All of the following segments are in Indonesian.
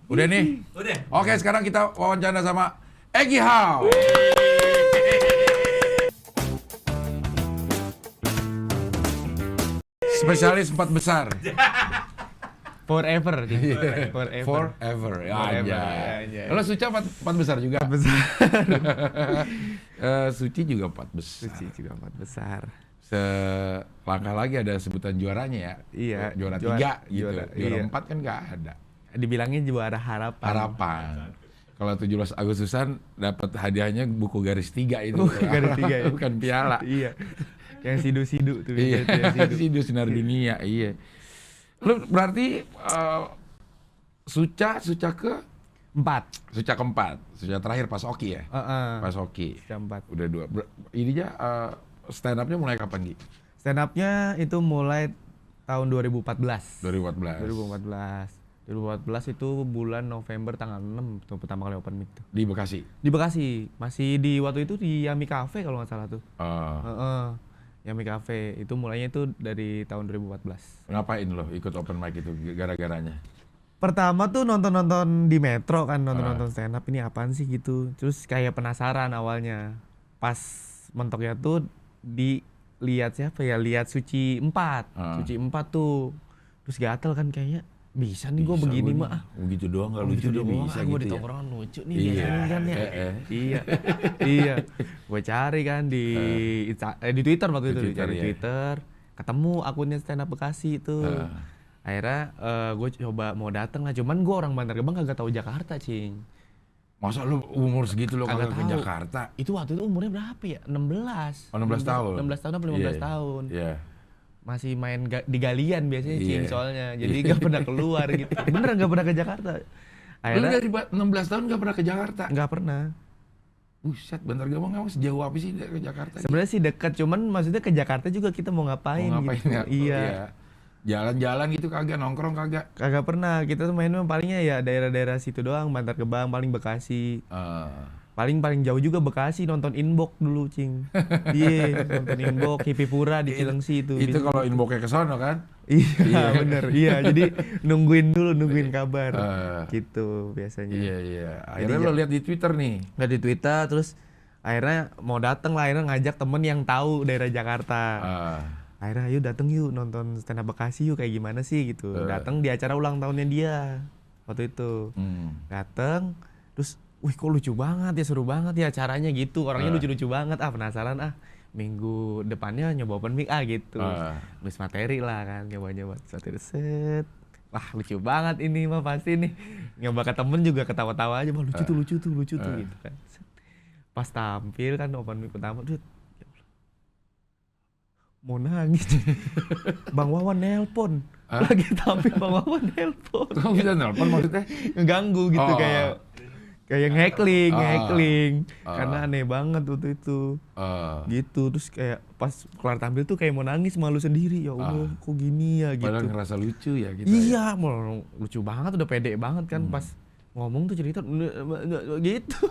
Udah nih? Udah. Oke, sekarang kita wawancara sama Egy Hao. Spesialis 4 besar. Forever. Forever. Ya, Forever, aja. ya. Kalau Suca 4 besar juga. Besar. Suci juga 4 besar. Suci juga 4 besar. Selangkah lagi ada sebutan juaranya ya. Iya, Juara juara- 3 gitu. juara, Juara iya. 4 kan nggak ada. Dibilangnya juara harapan. Harapan. Kalau 17 Agustusan dapat hadiahnya buku garis 3 itu. Garis 3 ya. Bukan piala. Iya. Yang sidu-sidu tuh. Iya, biasanya sidu. Sidu Sinar Dunia, iya. Lu berarti Suca ke 4. Suca keempat, Suca terakhir pas Oki ya? Pas Oki. Jam 4. Udah 2. Ininya stand up-nya mulai kapan, Gi? Stand up-nya itu mulai tahun 2014. 2014. 2014 itu bulan November tanggal 6 tuh pertama kali open mic tuh. Di Bekasi. Di Bekasi, masih di waktu itu di Yami Cafe kalau nggak salah tuh. Oh. Yami Cafe itu mulainya itu dari tahun 2014. Ngapain lo ikut open mic itu gara-garanya? Pertama tuh nonton di Metro kan, nonton stand up ini apaan sih gitu. Terus kayak penasaran awalnya. Pas mentoknya tuh dilihat siapa ya? Lihat Suci 4. Suci 4 tuh. Terus gatel kan kayaknya bisa nih gue begini mah. Begitu doang nggak lucu dia bisa gue gitu di ya. tongkrongan lucu nih Iya. biasanya kan ya. Iya. Iya. Gue cari kan di Twitter waktu itu, Twitter, di ya. Twitter. Ketemu akunnya stand up Bekasi itu. Akhirnya gue coba mau dateng lah, cuman gue orang Bantar Gebang kagak tahu Jakarta, Cing. Masa lu umur segitu lo kagak ke tahu. Jakarta? Itu waktu itu umurnya berapa ya? 16. Oh, 16 tahun. 16 tahun apa 15 Iya. tahun. Iya. Masih main di galian biasanya, Cing, Iya. soalnya. Jadi gak pernah keluar gitu. Beneran gak pernah ke Jakarta. Lu Akhirnya dari 16 tahun nggak pernah ke Jakarta? nggak pernah. Buset, Bantar Gebang emang sejauh apa sih dari ke Jakarta? Sebenarnya sih dekat, cuman maksudnya ke Jakarta juga kita mau ngapain, Mau ngapain gitu. ya? Iya. Jalan-jalan gitu kagak, nongkrong kagak? Kagak pernah. Kita tuh mainnya palingnya ya daerah-daerah situ doang, Bantar Gebang, paling Bekasi. Paling jauh juga Bekasi, nonton Inbox dulu, Cing. Iya, nonton Inbox, Hippie Pura di Cilengsi itu. Itu kalau inboxnya ke sono kan? Iya, bener. Iya, jadi nungguin kabar. Gitu biasanya. Iya. Akhirnya lo lihat di Twitter nih. Nggak di Twitter, terus akhirnya mau dateng lah, akhirnya ngajak temen yang tahu daerah Jakarta. Akhirnya ayo dateng yuk nonton stand up Bekasi yuk, kayak gimana sih gitu. Dateng di acara ulang tahunnya dia waktu itu. Dateng, terus wih kok lucu banget ya, seru banget ya acaranya gitu. Orangnya lucu-lucu banget, penasaran minggu depannya nyoba open mic gitu. Nulis materi lah kan, nyoba-nyoba materi set. Wah lucu banget ini mah pasti nih. Nyoba ke temen juga ketawa-tawa aja, wah lucu tuh gitu kan. Set. Pas tampil kan open mic pertama, ya Allah, mau nangis. Bang Wawan nelpon. Lagi tampil Bang Wawan nelpon. Kamu bisa nelpon maksudnya? Ngeganggu gitu, kayak nge-hackling. Oh. Karena aneh banget waktu itu. Gitu, terus kayak pas kelar tampil tuh kayak mau nangis, malu sendiri. Ya Allah, kok gini ya gitu. Padahal ngerasa lucu ya gitu. Iya, malah lucu banget, udah pede banget kan pas ngomong tuh cerita gitu.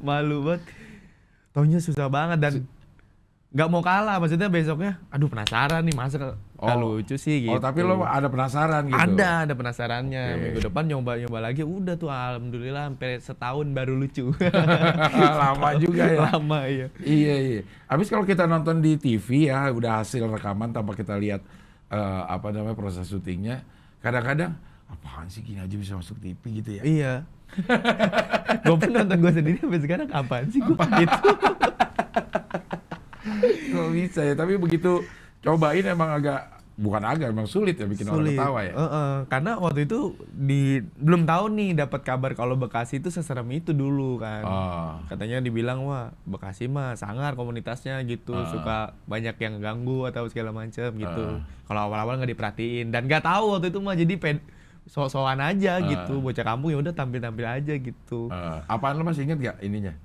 Malu banget. Taunya susah banget dan nggak mau kalah, maksudnya besoknya aduh penasaran nih, masa nggak lucu sih gitu. Oh, tapi lo ada penasaran gitu? Ada penasarannya. Minggu depan nyoba lagi, udah tuh alhamdulillah sampai setahun baru lucu. Lama juga ya? Lama, iya. Iya. Habis kalau kita nonton di TV ya, udah hasil rekaman tanpa kita lihat proses syutingnya, kadang-kadang apaan sih gini aja bisa masuk TV gitu ya? Iya. Gue pun nonton gue sendiri sampai sekarang, apaan sih gue gitu. Kok bisa ya? Tapi begitu cobain emang emang sulit ya bikin orang ketawa ya? Karena waktu itu belum tahu nih dapat kabar kalau Bekasi itu seserem itu dulu kan. Katanya dibilang wah Bekasi mah sangar komunitasnya gitu, suka banyak yang ganggu atau segala macam gitu. Kalau awal-awal nggak diperhatiin dan nggak tahu waktu itu mah, jadi sok-sokan aja gitu, bocah kampung ya udah tampil-tampil aja gitu. Apaan lo masih inget gak ininya?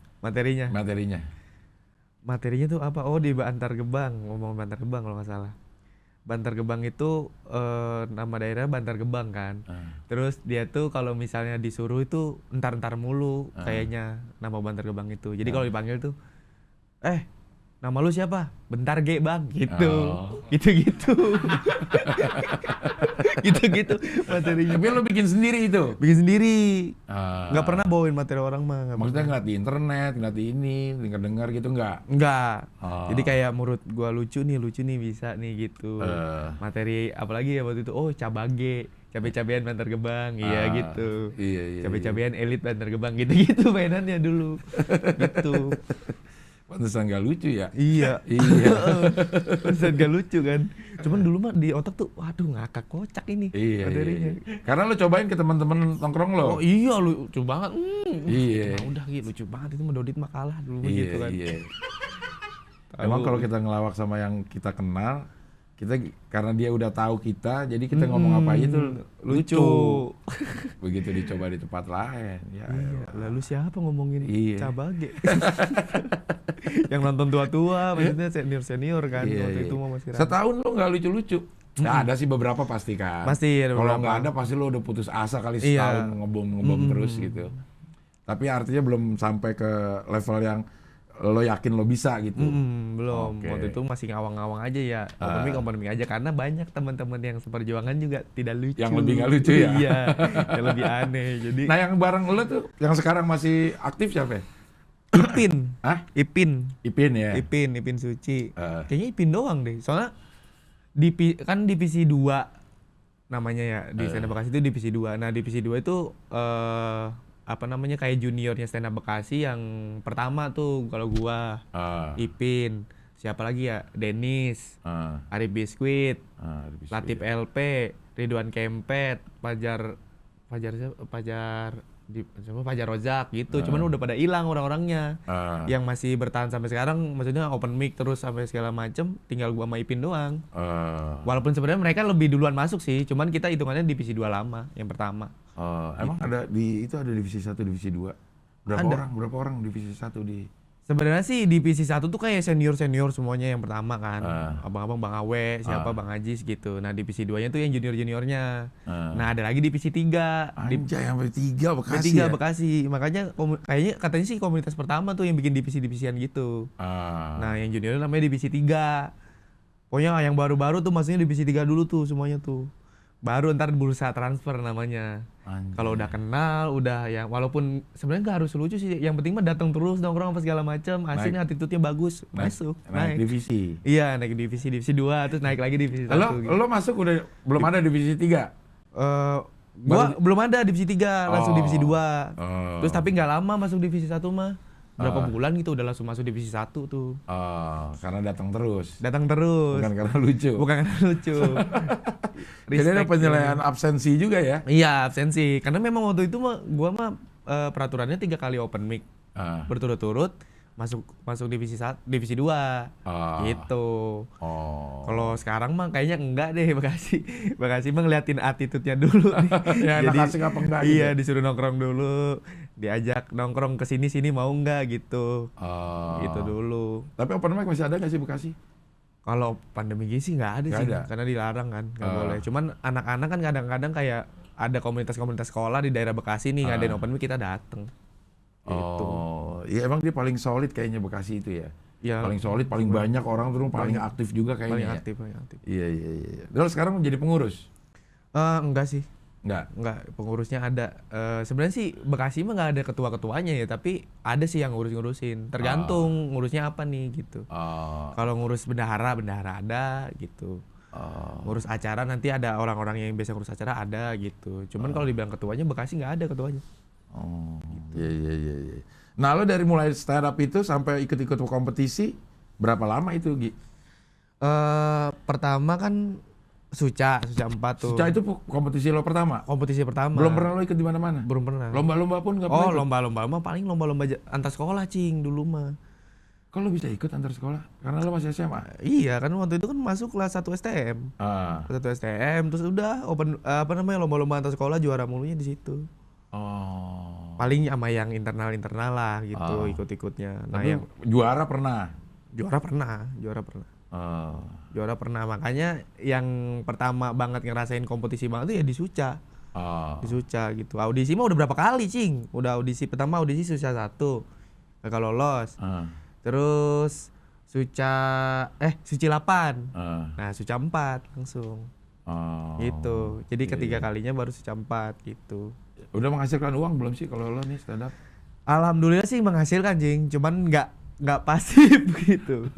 Materinya tuh apa? Oh di Bantar Gebang, ngomong Bantar Gebang kalau nggak salah. Bantar Gebang itu nama daerah Bantar Gebang kan. Terus dia tuh kalau misalnya disuruh itu entar mulu kayaknya nama Bantar Gebang itu. Jadi kalau dipanggil tuh nama lu siapa? Bentar Ge bang, gitu. Oh. Gitu-gitu. Gitu-gitu materinya. Tapi lo bikin sendiri itu? Bikin sendiri. Ah. Nggak pernah bawain materi orang mah. Nggak Maksudnya pernah. ngeliat di internet, ngeliat di ini, dengar-dengar gitu nggak? Nggak. Oh. Jadi kayak menurut gua lucu nih bisa nih gitu. Materi apalagi ya waktu itu, oh cabage, cabe-cabean Bantar Gebang, iya gitu. Iya. Cabe-cabean elit Bantar Gebang, gitu-gitu mainannya dulu. Gitu. Pantesan nggak lucu ya? Iya. Iya. Pantesan gak lucu kan. Cuman dulu mah di otak tuh, waduh ngakak kocak ini materinya. Iya. Karena lo cobain ke teman-teman nongkrong lo. Oh iya lucu banget. Iya. Nah, udah gitu lucu banget itu mah Dodit mah kalah dulu mah Iya, gitu kan. iya. Emang kalau kita ngelawak sama yang kita kenal, kita karena dia udah tahu kita, jadi kita ngomong apa aja tuh lucu. Begitu dicoba di tempat lain, ya. Iya, lalu siapa ngomongin Iya. cabage? Yang nonton tua-tua, maksudnya senior-senior kan. Iya, Waktu iya. itu mah masih rame. Setahun lo nggak lucu-lucu. Nggak ada sih beberapa pasti kan. Pasti ada Kalau beberapa. nggak ada pasti lo udah putus asa kali Iya. setahun ngebom terus gitu. Tapi artinya belum sampai ke level yang lo yakin lo bisa gitu. Belum. Oke. Waktu itu masih ngawang-ngawang aja ya. Open mic aja karena banyak teman-teman yang seperjuangan juga tidak lucu. Yang lebih nggak lucu ya? Iya, yang lebih aneh. Jadi Nah yang bareng lo tuh, yang sekarang masih aktif siapa ya? Ipin. Hah? Ipin. Ipin ya? Ipin Suci. Eh. Kayaknya Ipin doang deh. Soalnya kan divisi 2 namanya ya di stand up Bekasi itu divisi 2. Nah, divisi 2 itu apa namanya kayak juniornya stand up Bekasi yang pertama tuh kalau gua Ipin, siapa lagi ya? Denis, Arif Biskuit, Latif LP, Ridwan Kempet, Fajar Rozak gitu. Cuman udah pada hilang orang-orangnya. Yang masih bertahan sampai sekarang maksudnya open mic terus sampai segala macem, tinggal gua sama Ipin doang. Walaupun sebenarnya mereka lebih duluan masuk sih, cuman kita hitungannya divisi 2 lama yang pertama. Emang ada itu ada divisi 1, divisi 2? Berapa orang divisi 1 di? Sebenarnya sih divisi 1 tuh kayak senior semuanya yang pertama kan. Abang-abang Bang Awe, siapa Bang Ajis gitu. Nah, divisi 2-nya tuh yang junior-juniornya. Nah, ada lagi divisi 3. Anjay, sampai 3 Bekasi Tiga ya? Bekasi. Makanya kayaknya katanya sih komunitas pertama tuh yang bikin divisi-divisian gitu. Nah, yang junior namanya divisi 3. Pokoknya yang baru-baru tuh maksudnya divisi 3 dulu tuh semuanya tuh. Baru ntar berusaha transfer namanya. Kalau udah kenal, udah ya walaupun sebenarnya nggak harus lucu sih. Yang penting mah datang terus nongkrong apa segala macam. Asli attitude-nya bagus, masuk. Naik divisi. Iya, naik divisi 2 terus naik lagi divisi 1 gitu. Lo masuk udah belum ada divisi 3? Gua belum ada divisi 3, langsung divisi 2. Oh. Terus tapi nggak lama masuk divisi 1 mah. Berapa bulan gitu udah langsung masuk divisi 1 tuh. Karena datang terus. Datang terus. Bukan karena lucu. Bukan karena lucu. Jadi ada penilaian absensi juga ya? Iya, absensi. Karena memang waktu itu mah gua mah peraturannya 3 kali open mic. Berturut-turut masuk divisi 2 gitu. Kalau sekarang mah kayaknya enggak deh Bekasi mah ngeliatin attitude-nya dulu nih. Ya, Jadi enak asik apa enggak iya, gitu. disuruh nongkrong dulu, diajak nongkrong ke sini mau enggak gitu. Gitu dulu. Tapi open mic masih ada nggak sih Bekasi? Kalau pandemi gini sih nggak ada Nggak sih, ada? karena dilarang kan, nggak boleh. Cuman anak-anak kan kadang-kadang kayak ada komunitas-komunitas sekolah di daerah Bekasi nih ngadain open mic, kita dateng. Gitu. Iya emang dia paling solid kayaknya Bekasi itu ya. Ya, Paling solid, paling banyak orang terus paling aktif juga kayaknya. paling aktif. Iya. Lalu sekarang menjadi pengurus? Enggak sih, Enggak. pengurusnya ada. Sebenarnya sih Bekasi mah nggak ada ketua-ketuanya ya, tapi ada sih yang ngurusin. Tergantung ngurusnya apa nih gitu. Kalau ngurus bendahara ada gitu. Ngurus acara nanti ada orang-orang yang biasa ngurus acara ada gitu. Cuman kalau dibilang ketuanya Bekasi nggak ada ketuanya. Iya. Nah lo dari mulai stand up itu sampai ikut-ikut kompetisi berapa lama itu Gi? Pertama kan Suca 4 tuh. Suca itu kompetisi lo pertama? Kompetisi pertama. Belum pernah lo ikut di mana-mana? Belum pernah. Lomba-lomba pun nggak pernah ikut? Lomba-lomba mah paling lomba-lomba antar sekolah cing dulu mah. Kok lo bisa ikut antar sekolah? Karena lo masih SMA? Iya kan waktu itu kan masuk kelas 1 STM. Kelas 1 STM terus udah lomba-lomba antar sekolah juara mulunya di situ. Paling sama yang internal lah gitu ikut-ikutnya. Nah, tapi yang juara pernah? juara pernah. Juara pernah, makanya yang pertama banget ngerasain kompetisi banget tuh ya di Suca. Di Suca gitu. Audisi mah udah berapa kali, Cing. Udah audisi pertama Suca 1. Gagal lolos. Terus Suci 8. Nah, Suca 4 langsung. Gitu. Jadi ketiga kalinya baru Suca 4 gitu. Udah menghasilkan uang belum sih kalau lo nih stand up? Alhamdulillah sih menghasilkan, Jing. Cuman nggak pasif gitu.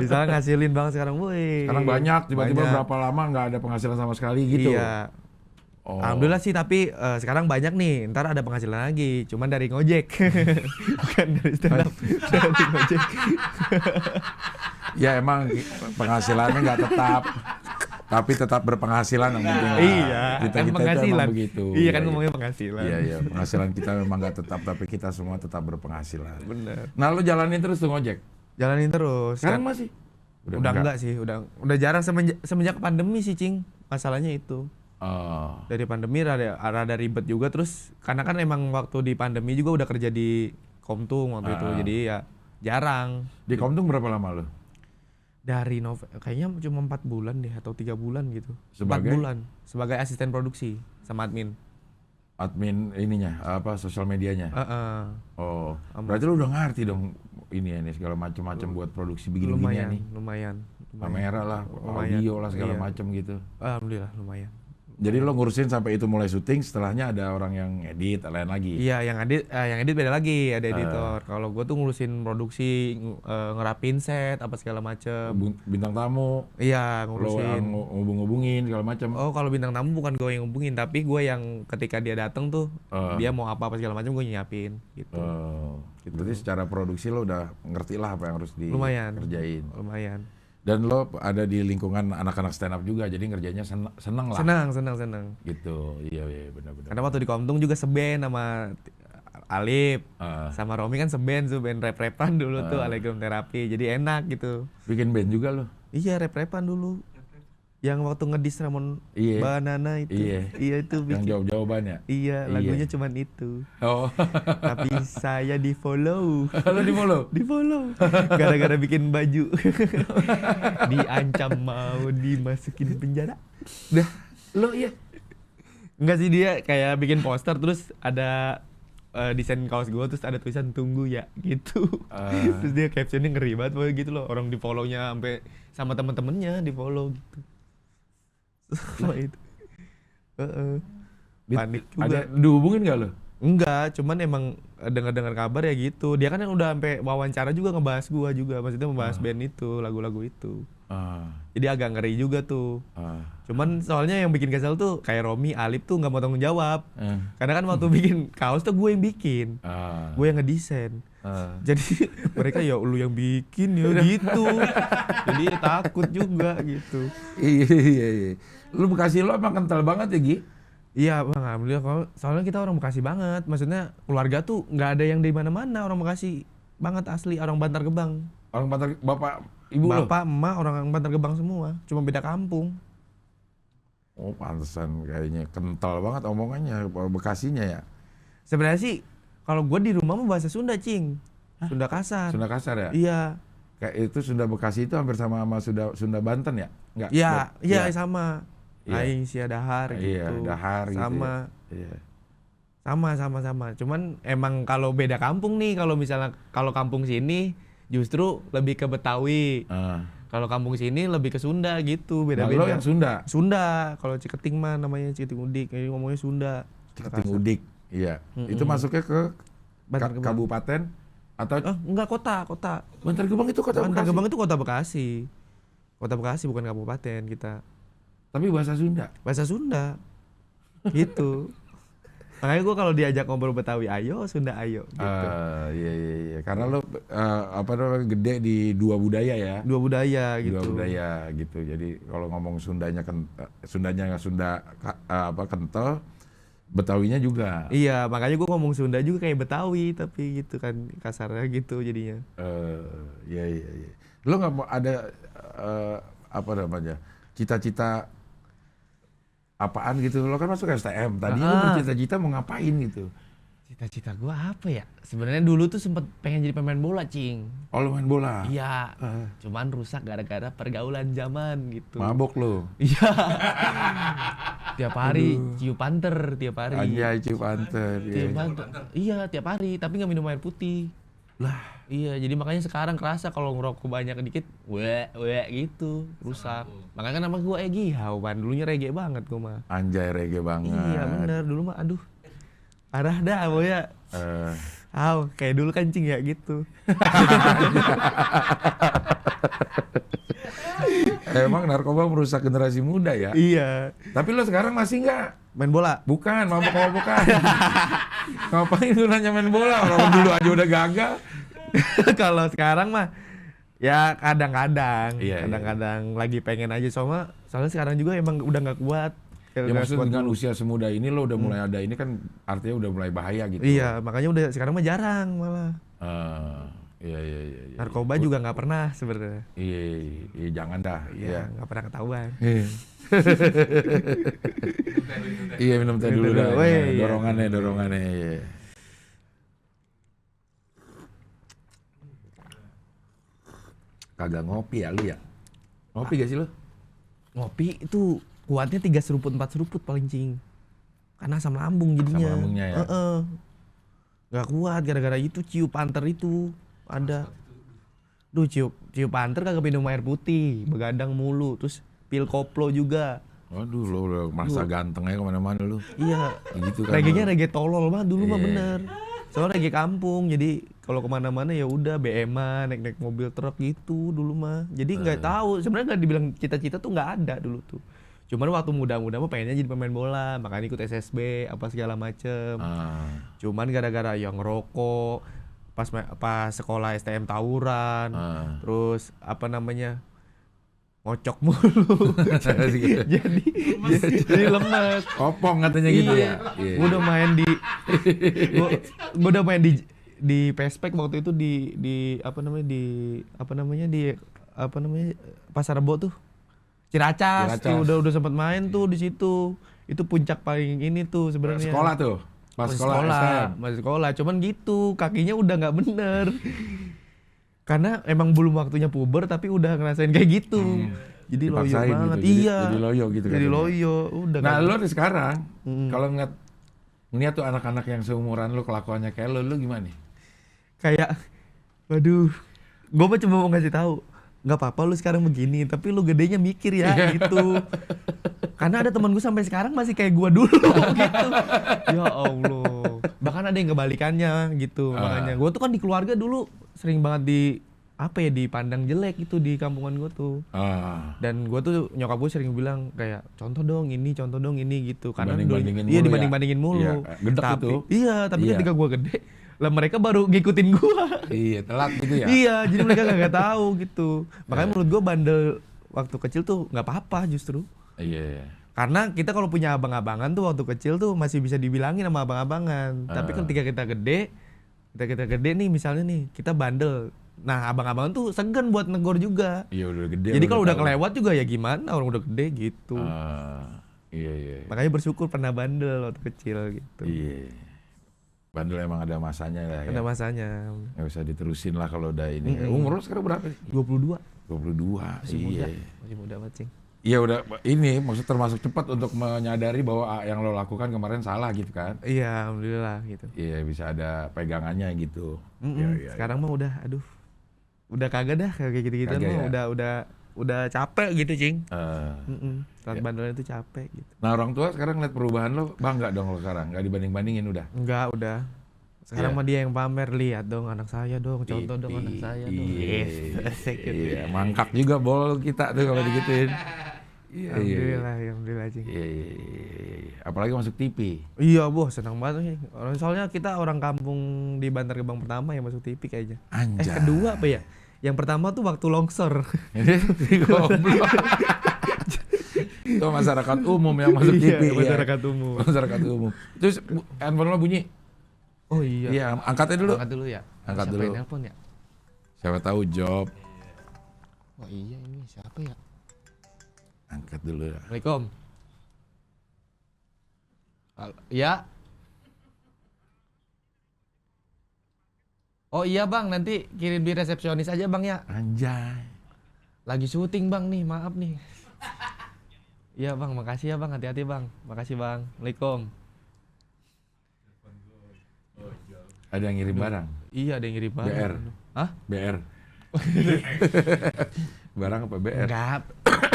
Misalnya ngasilin banget sekarang, woi. Sekarang banyak, tiba-tiba berapa lama nggak ada penghasilan sama sekali gitu. Iya. Alhamdulillah sih, tapi sekarang banyak nih. Ntar ada penghasilan lagi, cuman dari ngojek. Bukan dari stand up, dari ngojek. Ya emang penghasilannya nggak tetap, tapi tetap berpenghasilan yang penting. Iya, kita kan penghasilan. Begitu. Iya kan ngomongnya penghasilan. Iya, penghasilan kita memang nggak tetap, tapi kita semua tetap berpenghasilan. Bener. Nah, lu jalanin terus tuh ngojek? Jalanin terus. Sekarang kan? masih? Udah enggak sih, udah jarang semenjak pandemi sih, Cing. Masalahnya itu. Dari pandemi rada ribet juga, terus karena kan emang waktu di pandemi juga udah kerja di Komtung waktu itu, jadi ya jarang. Di Komtung berapa lama lu? Dari kayaknya cuma 4 bulan deh atau 3 bulan gitu. Sebagai? 4 bulan sebagai asisten produksi sama admin. Admin ininya apa sosial medianya? Berarti lu udah ngerti dong ini segala macam buat produksi begini-beginian nih. Lumayan. Kamera lah, audio lah segala macam gitu. Alhamdulillah lumayan. Jadi lo ngurusin sampai itu mulai syuting, setelahnya ada orang yang edit, lain lagi. Iya, yang edit beda lagi, ada editor. Kalau gue tuh ngurusin produksi, ngerapin set apa segala macem. Bintang tamu. Iya, ngurusin. Lo ngubungin segala macam. Oh, kalau bintang tamu bukan gue yang ngubungin, tapi gue yang ketika dia datang tuh, dia mau apa segala macam gue nyiapin gitu. Gitu. Berarti secara produksi lo udah ngerti lah apa yang harus dikerjain. Lumayan. Dan lo ada di lingkungan anak-anak stand up juga, jadi ngerjainnya seneng lah. Seneng. Gitu, iya benar-benar. Karena waktu di Komtung juga seben sama Alip, sama Romi kan seben tuh, band rap-rapan dulu tuh, Allegram Terapi, jadi enak gitu. Bikin band juga lo? Iya, rap-rapan dulu. Yang waktu ngedis Ramon Banana itu. Iya itu bikin. Yang jawab-jawabannya? Iya, lagunya cuman itu. Oh. Tapi saya di-follow. Lo di-follow? Di-follow. Gara-gara bikin baju. Diancam mau dimasukin penjara. Dah, lo iya. Enggak sih, dia kayak bikin poster terus ada desain kaos gue, terus ada tulisan tunggu ya gitu. Terus dia captionnya ngeri banget gitu loh. Orang di-follow-nya sampai sama temen-temennya di-follow gitu. Sama itu. Panik juga. Ada dihubungin gak lo? Enggak, cuman emang dengar kabar ya gitu. Dia kan yang udah sampai wawancara juga ngebahas gua juga, maksudnya membahas band itu, lagu-lagu itu. Jadi agak ngeri juga tuh. Cuman soalnya yang bikin kesel tuh kayak Romi, Alip tuh nggak mau tanggung jawab. Karena kan waktu bikin kaos tuh gue yang bikin, gue yang ngedesain. Jadi mereka ya lu yang bikin ya gitu. Jadi ya takut juga gitu. Iya. Lu Bekasi lo emang kental banget ya, Gi? Iya bang, alhamdulillah. Soalnya kita orang Bekasi banget. Maksudnya keluarga tuh nggak ada yang di mana-mana, orang Bekasi banget asli, orang Bantar Gebang. Orang Bantar, bapak, ibu lo? Bapak, emak, orang Bantar Gebang semua. Cuma beda kampung. Oh pantesan kayaknya kental banget omongannya, Bekasinya ya? Sebenarnya sih, kalau gue di rumah mah bahasa Sunda, Cing. Sunda kasar. Sunda kasar ya? Iya. Kayak itu Sunda Bekasi itu hampir sama Sunda Banten ya? Enggak? Iya sama. Aing sia dahar gitu. Iya, dahar gitu. Sama. Iya. Sama. Cuman emang kalau beda kampung nih, kalau misalnya kalau kampung sini justru lebih ke Betawi. Kalau kampung sini lebih ke Sunda gitu, beda-beda. Nah, lo yang Sunda? Sunda. Kalau Ciketing mah namanya Ciketing Udik, ini ngomongnya Sunda. Ciketing Udik. Iya. Itu masuknya ke kabupaten atau enggak kota. Bantar Gebang itu kota Bekasi. Bantar Gebang itu kota Bekasi. Kota Bekasi bukan kabupaten kita. Tapi bahasa Sunda. Bahasa Sunda. Gitu. Makanya gue kalau diajak ngobrol Betawi ayo, Sunda ayo gitu. Iya. Karena lo gede di dua budaya ya. Dua budaya gitu. Jadi kalau ngomong Sundanya Sunda kental, Betawinya juga. Iya, makanya gue ngomong Sunda juga kayak Betawi, tapi gitu kan kasarnya gitu jadinya. Iya. Lo nggak mau ada cita-cita apaan gitu? Lo kan masuk STM tadi, lo bercita-cita mau ngapain gitu? Cita-cita gue apa ya? Sebenarnya dulu tuh sempet pengen jadi pemain bola, Cing. Oh, lo main bola? Iya. Cuman rusak gara-gara pergaulan zaman gitu. Mabok lo? Iya. Tiap hari ciu panter tiap hari. Anjay, ciu panter. Iya, tiap hari, tapi nggak minum air putih. Lah, Iya, jadi makanya sekarang kerasa kalau ngerokok banyak dikit, gitu, rusak. Makanya kan nama gue Egi Hau, Pan. Dulunya reggae banget gue mah. anjay reggae banget. Iya bener, dulu mah aduh. Parah dah pokoknya. Kayak dulu kancing ya gitu. Emang narkoba merusak generasi muda ya? Iya. Tapi lo sekarang masih nggak? Main bola. Bukan, mabok-mabokan. Ngapain lu nanya main bola? Orang dulu aja udah gagal. Kalau sekarang mah ya kadang-kadang, Iya. kadang-kadang lagi pengen aja soalnya sekarang juga emang udah nggak kuat. Ya maksudnya dengan usia semuda ini lo udah mulai ada ini kan artinya udah mulai bahaya gitu. Iya, makanya udah sekarang mah jarang malah. Iya. Narkoba juga nggak pernah sebenarnya. Iya, jangan dah. Iya, nggak pernah ketahuan. Iya, minum teh dulu dah. Iya. Dorongannya. Iya. Kagak ngopi ya lu ya? Ngopi gak sih lu? Ngopi itu kuatnya 3 seruput 4 seruput paling cing. Karena asam lambung jadinya. Asam lambungnya ya? Nggak kuat gara-gara itu ciu panter itu ada. Duh ciu panter kagak minum air putih, begadang mulu, terus pil koplo juga. Waduh, lo udah masa ganteng aja kemana-mana lu. Iya. Gitu kan. Reggae-nya reggae tolol mah dulu mah Iya. bener. Soalnya reggae kampung, jadi kalau kemana-mana ya udah BM-an, naik-naik mobil truk gitu dulu mah. Jadi nggak tahu, sebenarnya nggak dibilang cita-cita tuh nggak ada dulu tuh. Cuman waktu muda-muda mah pengennya jadi pemain bola, makanya ikut SSB apa segala macem. Cuman gara-gara yang ngerokok, pas sekolah STM tawuran, terus apa namanya ngocok mulu, jadi lemes. Kopong katanya gitu ya. Gue udah main gue udah main di Pespek waktu itu di Pasar Rebo tuh. Ciracas. Udah sempat main tuh di situ. Itu puncak paling ini tuh sebenarnya. Sekolah tuh. Pas sekolah STM. Masih sekolah, cuman gitu kakinya udah nggak bener. Karena emang belum waktunya puber tapi udah ngerasain kayak gitu. Jadi loyo Dipaksain banget. gitu. Iya. Jadi loyo gitu kan. Jadi loyo, udah. Nah, lo nih sekarang kalau ngeliat tuh anak-anak yang seumuran lo kelakuannya kayak lo gimana nih? Kayak waduh, gue mah cuma mau ngasih tahu, nggak apa-apa lu sekarang begini, tapi lu gedenya mikir ya gitu. Karena ada teman gue sampai sekarang masih kayak gue dulu gitu. Ya Allah. Bahkan ada yang kebalikannya gitu. Makanya gue tuh kan di keluarga dulu sering banget dipandang jelek gitu di kampungan gue tuh. Dan gue tuh nyokap gue sering bilang kayak contoh dong ini gitu. Karena dibanding-bandingin mulu. Iya, gedek itu. Iya, tapi ketika gue gede, lah mereka baru ngikutin gue. Iya, telat gitu ya. Iya, jadi mereka nggak tahu gitu. Makanya menurut gue bandel waktu kecil tuh nggak apa-apa justru. Iya. Karena kita kalau punya abang-abangan tuh waktu kecil tuh masih bisa dibilangin sama abang-abangan. Tapi ketika kita gede nih misalnya nih kita bandel. Nah abang-abangan tuh segan buat negor juga. Iya udah gede. Jadi kalau udah kelewat juga ya gimana, orang udah gede gitu. Iya. Makanya bersyukur pernah bandel waktu kecil gitu. Iya. Bandel emang ada masanya lah ya. Ada masanya. Nggak bisa diterusin lah kalau udah ini. Umur lo sekarang berapa sih? 22. 22. Masih muda banget sih. Iya udah ini maksud termasuk cepat untuk menyadari bahwa yang lo lakukan kemarin salah gitu kan. Iya, alhamdulillah gitu. Iya bisa ada pegangannya gitu. Iya. Sekarang mah udah udah kagak dah kayak gitu-gitu mah ya? udah capek gitu, Cing. Saat Ya. bandelnya tuh capek gitu. Nah orang tua sekarang lihat perubahan lo bangga dong lo sekarang, nggak dibanding-bandingin udah. Enggak, udah. Sekarang mah dia yang pamer, lihat dong anak saya dong, contoh dong anak saya dong. Iya, mangkak juga bol kita tuh kalau digituin. Alhamdulillah, Cing. Iya. Apalagi masuk TV. Iya, senang banget nih. Soalnya kita orang kampung di Bantar Gebang pertama yang masuk TV kayaknya. Anjay. Kedua apa ya? Yang pertama tuh waktu longsor. Goblok. Itu masyarakat umum yang masuk TV. Iya, masyarakat umum. Masyarakat umum. Terus handphone lo bunyi. Oh iya. Iya, angkatnya dulu. Angkat dulu ya. Angkat Siapa dulu. yang nelpon ya? Siapa tahu job. Oh iya, ini siapa ya? Angkat dulu ya. Assalamualaikum. Ya. Oh iya bang, nanti kirim di resepsionis aja bang ya. Anjay. Lagi syuting bang nih, maaf nih. Iya bang, makasih ya bang, hati-hati bang. Makasih bang. Assalamualaikum. Ada yang ngirim barang. Iya, ada yang ngirim barang. BR. Hah? BR. Barang apa BR? Enggak,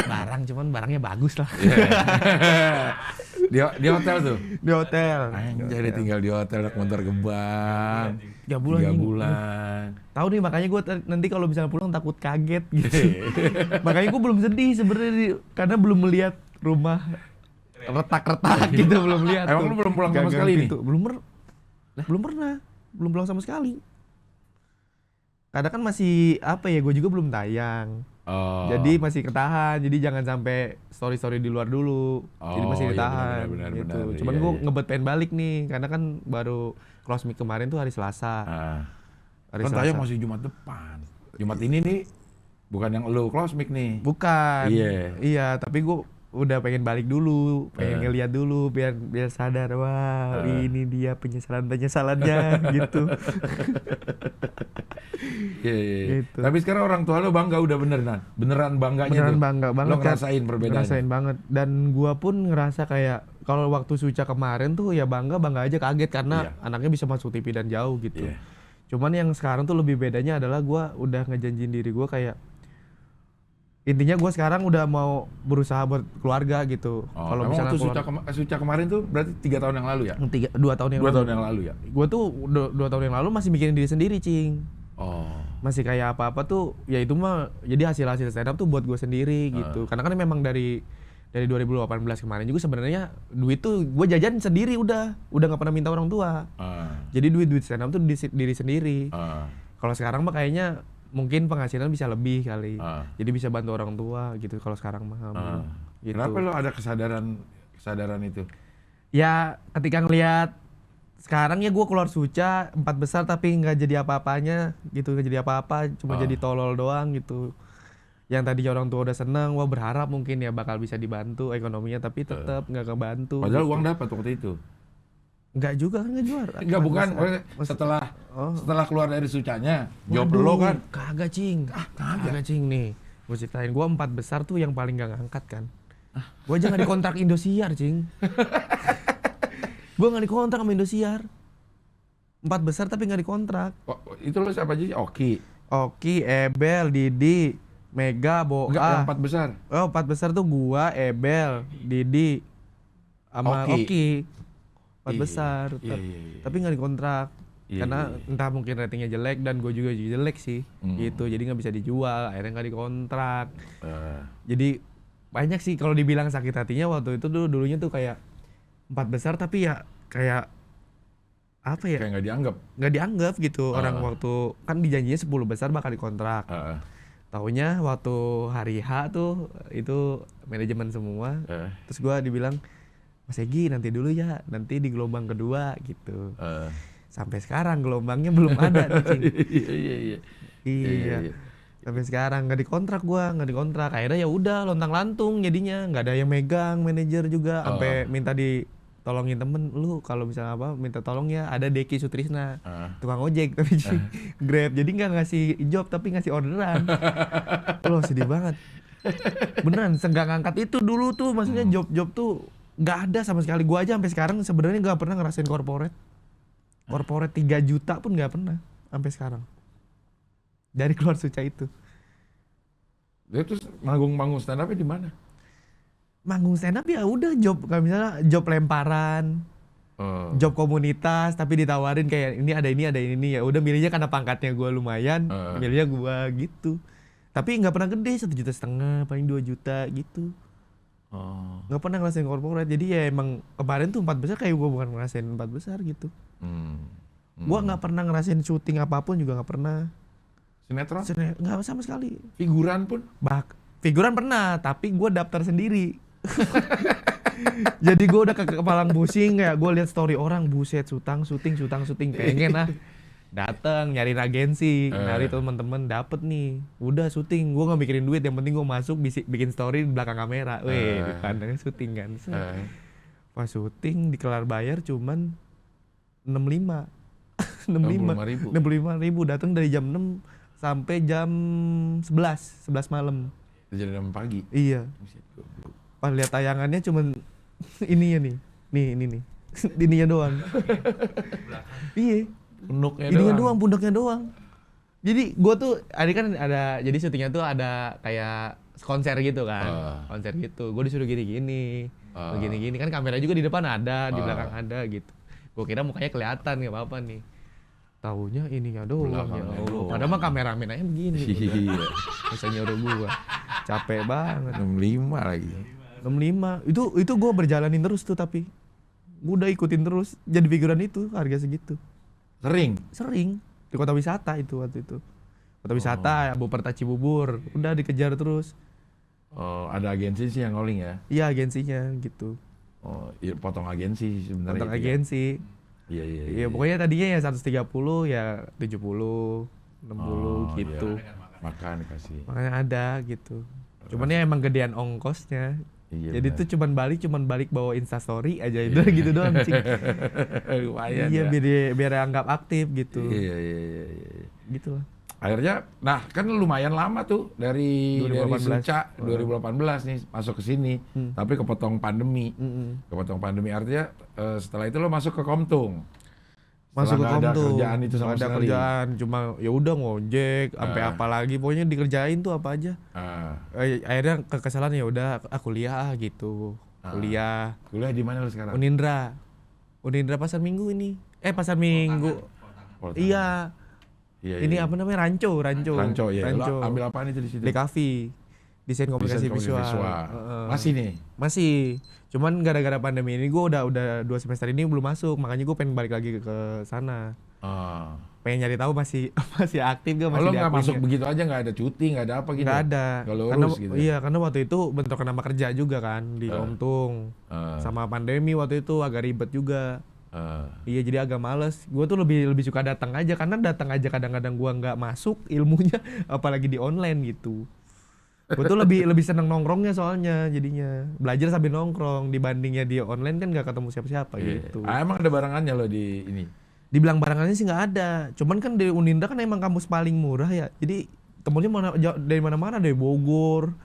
barang cuman barangnya bagus lah. Di hotel tuh. Di hotel. Anjay, dia tinggal di hotel naik motor gebang. 3 bulan. 3 bulan. Tahu nih, makanya gue nanti kalau misalnya pulang takut kaget gitu. Makanya gue belum sedih sebenarnya karena belum melihat rumah retak-retak gitu, belum lihat. Emang lu belum pulang sama sekali nih? Belum pernah. Belum pulang sama sekali. Karena kan masih apa ya, gue juga belum tayang. Oh. Jadi masih ketahan, jadi jangan sampai story-story di luar dulu. Jadi masih iya, ditahan benar, gitu. benar. Cuman Iya, gue iya. ngebet pengen balik nih, karena kan baru close mic kemarin tuh hari Selasa. Hari Kan Selasa. tayang masih Jumat depan. Jumat ini nih bukan yang lu close mic nih. Bukan. Iya. Iya, tapi gue udah pengen balik dulu, pengen ngeliat dulu biar sadar, wah ini dia penyesalannya gitu. Iya. Gitu. Tapi sekarang orang tua lu bangga udah beneran bangganya Beneran tuh. bangga banget. Lo ngerasain perbedaannya. Ngerasain banget. Dan gua pun ngerasa kayak kalau waktu Suca kemarin tuh ya bangga aja, kaget karena anaknya bisa masuk TV dan jauh gitu. Iya. Cuman yang sekarang tuh lebih bedanya adalah gua udah ngejanjiin diri gua kayak intinya gua sekarang udah mau berusaha buat keluarga gitu. Kalau misalnya waktu Suca kemarin tuh berarti 3 tahun yang lalu ya? 2 tahun yang 2 lalu. tahun yang lalu ya? Gua tuh 2 tahun yang lalu masih mikirin diri sendiri, Cing. Oh. Masih kayak apa-apa tuh ya itu mah jadi hasil stand up tuh buat gue sendiri gitu. Karena kan memang dari 2018 kemarin juga sebenarnya duit tuh gue jajan sendiri udah nggak pernah minta orang tua. Jadi duit stand up tuh diri sendiri. Kalau sekarang mah kayaknya mungkin penghasilan bisa lebih kali. Jadi bisa bantu orang tua gitu kalau sekarang mah. Gitu. Kenapa lo ada kesadaran itu? Ya ketika ngelihat sekarang ya gue keluar Suca 4 besar tapi nggak jadi apa-apanya gitu, nggak jadi apa-apa, cuma jadi tolol doang gitu. Yang tadinya orang tua udah seneng, wah berharap mungkin ya bakal bisa dibantu ekonominya, tapi tetap nggak kebantu. Padahal gitu. uang dapat waktu itu. Nggak juga kan, nggak juara. Enggak, bukan. Setelah keluar dari Sucanya, job lo kan? Kagak, Cing. Kagak, Cing nih. Gue ceritain, gue 4 besar tuh yang paling gak ngangkat kan. Gue aja gak dikontrak Indosiar, Cing. Gue gak dikontrak sama Indosiar. 4 besar tapi gak dikontrak. Oh, itu lo siapa aja? Oki, Ebel, Didi, Mega, Boa. Enggak, yang 4 besar. Oh, 4 besar tuh gua, Ebel, Didi, sama Oki. 4 besar. Iya. Tapi gak dikontrak. Iya, Karena entah mungkin ratingnya jelek dan gue juga jelek sih. Gitu, jadi gak bisa dijual. Akhirnya gak dikontrak. Jadi banyak sih kalau dibilang sakit hatinya waktu itu dulunya tuh kayak 4 besar tapi ya kayak apa ya? Kayak nggak dianggap gitu. Orang waktu kan dijanjinya 10 besar bakal dikontrak. Taunya waktu hari H tuh itu manajemen semua. Terus gua dibilang, Mas Egi nanti dulu ya, nanti di gelombang kedua gitu. Sampai sekarang gelombangnya belum ada nih, Cing. Iya. Sampai sekarang nggak dikontrak gua, nggak dikontrak. Akhirnya ya udah lontang-lantung jadinya, nggak ada yang megang, manajer juga sampai minta ditolongin temen, lu kalau misalnya apa minta tolong ya, ada Deki Sutrisna, tukang ojek tapi Grab, jadi nggak ngasih job tapi ngasih orderan. Loh sedih banget. Beneran, senggak ngangkat itu dulu tuh, maksudnya job-job tuh nggak ada sama sekali. Gua aja sampai sekarang sebenarnya nggak pernah ngerasain corporate 3 juta pun nggak pernah sampai sekarang. Dari keluar Suca itu. Dia terus manggung stand up-nya di mana? Manggung stand up ya udah job, kayak misalnya job lemparan, job komunitas, tapi ditawarin kayak ini ada ini ya udah milihnya karena pangkatnya gue lumayan, milihnya gue gitu. Tapi nggak pernah gede, 1,5 juta, paling 2 juta gitu. Nggak pernah ngerasain corporate, jadi ya emang kemarin tuh 4 besar kayak gue bukan ngerasain 4 besar gitu. Gue nggak pernah ngerasain syuting apapun juga nggak pernah. Sinetron? Nggak sama sekali. Figuran pun? Figuran pernah, tapi gue daftar sendiri. Jadi gue udah kepalang pusing, kayak gue lihat story orang, buset syuting pengen datang nyariin agensi, nyari teman-teman, dapet nih, udah syuting, gue nggak mikirin duit, yang penting gue masuk bikin story di belakang kamera, dipandangnya syuting kan. Pas syuting dikelar bayar cuman 65.000, datang dari jam 6 sampai jam 11 malam. Jadi jam pagi. Iya. Pas lihat tayangannya cuman ini ya nih. Nih. Ininya doang. Iya. pundaknya doang. Jadi gue tuh, ada kan ada, jadi syutingnya tuh ada kayak konser gitu kan, konser gitu. Gue disuruh gini-gini, gini-gini kan kamera juga di depan ada, di belakang ada gitu. Gue kira mukanya kelihatan nggak apa-apa nih. Taunya ininya doang ya Allah. Padahal mah kameramen aja begini. Iya. Bisa nyuruh gue, capek banget. 65 lagi. 65, itu gue berjalanin terus tuh tapi. Gue udah ikutin terus, jadi figuran itu harga segitu. Sering. Di kota wisata itu waktu itu. Kota wisata, Buperta Cibubur, udah dikejar terus. Oh, ada agensi sih yang calling ya? Iya, agensinya gitu. Oh, iya, potong agensi sebenarnya. Potong agensi. Iya. Iya, pokoknya tadinya ya 130 ya 70, 60 gitu. Iya. Makan dikasih. Makanya ada gitu. Cuman ya emang gedean ongkosnya. Iya, jadi bener. tuh cuman balik bawa Instastory aja itu gitu doang sih. Lumayan Iya, ya. biar anggap aktif gitu. Iya. Gitu lah. Akhirnya, nah kan lumayan lama tuh dari 2018. Suca 2018 nih masuk ke sini, tapi kepotong pandemi. Kepotong pandemi artinya setelah itu lo masuk ke Komtung. Masuk ke Setelah nggak ada Komtung. kerjaan itu sama Nggak ada sekali. kerjaan, cuma ya udah ngojek, sampai apa lagi, pokoknya dikerjain tuh apa aja. Akhirnya kekesalan ya udah aku kuliah gitu. Kuliah Kuliah di mana lo sekarang? Unindra Pasar Minggu ini. Pasar Minggu. Iya. Ini apa namanya? Ranco ya. Lo ambil apaan itu di situ? DKV. Desain komunikasi visual. Masih nih? Masih. Cuman gara-gara pandemi ini gue udah 2 semester ini belum masuk, makanya gue pengen balik lagi ke sana. Pengen nyari tahu masih aktif gak, masih lo nggak masuk gak? begitu aja, nggak ada cuti, nggak ada apa gitu? Nggak ada. Nggak lulus gitu? Iya, karena waktu itu bentrokan nama kerja juga kan di Komtung. Sama pandemi waktu itu agak ribet juga. Iya, jadi agak males. Gue tuh lebih suka datang aja, karena datang aja kadang-kadang gue nggak masuk ilmunya, apalagi di online gitu. Gue tuh lebih seneng nongkrongnya soalnya, jadinya belajar sambil nongkrong dibandingnya di online kan nggak ketemu siapa-siapa gitu. Emang ada barangannya lo di ini? Dibilang barangannya sih nggak ada, cuman kan di Unindra kan emang kampus paling murah ya, jadi temennya dari mana-mana, dari Bogor,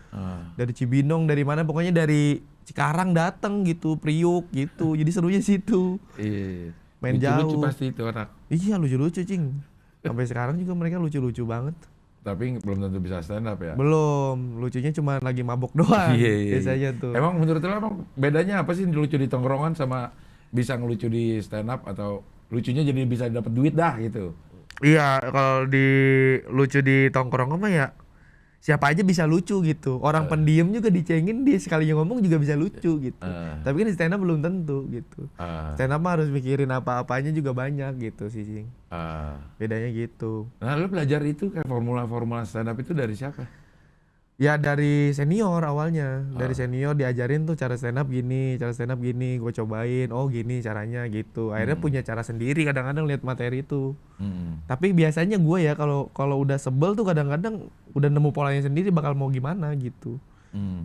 dari Cibinong, dari mana, pokoknya dari Cikarang datang gitu, Priuk gitu, jadi serunya situ. Iya. Main lucu-lucu jauh. pasti itu anak. Iya, lucu-lucu cing. Sampai sekarang juga mereka lucu-lucu banget. Tapi belum tentu bisa stand up ya? Belum, lucunya cuma lagi mabok doang. Iya. Biasanya tuh. Emang menurut lo emang bedanya apa sih lucu di tongkrongan sama bisa ngelucu di stand up, atau lucunya jadi bisa dapat duit dah gitu? Iya, kalau di lucu di tongkrongan mah ya siapa aja bisa lucu gitu. Orang pendiam juga dicengin, dia sekalinya ngomong juga bisa lucu gitu. Tapi kan di stand up belum tentu gitu. Stand up mah harus mikirin apa-apanya juga banyak gitu sih, Cing. Bedanya gitu. Nah, lu belajar itu kayak formula-formula stand up itu dari siapa? Ya dari senior awalnya. Dari senior diajarin tuh cara stand up gini, gue cobain, oh gini caranya gitu. Akhirnya punya cara sendiri kadang-kadang lihat materi itu. Tapi biasanya gue ya kalau udah sebel tuh kadang-kadang udah nemu polanya sendiri bakal mau gimana gitu.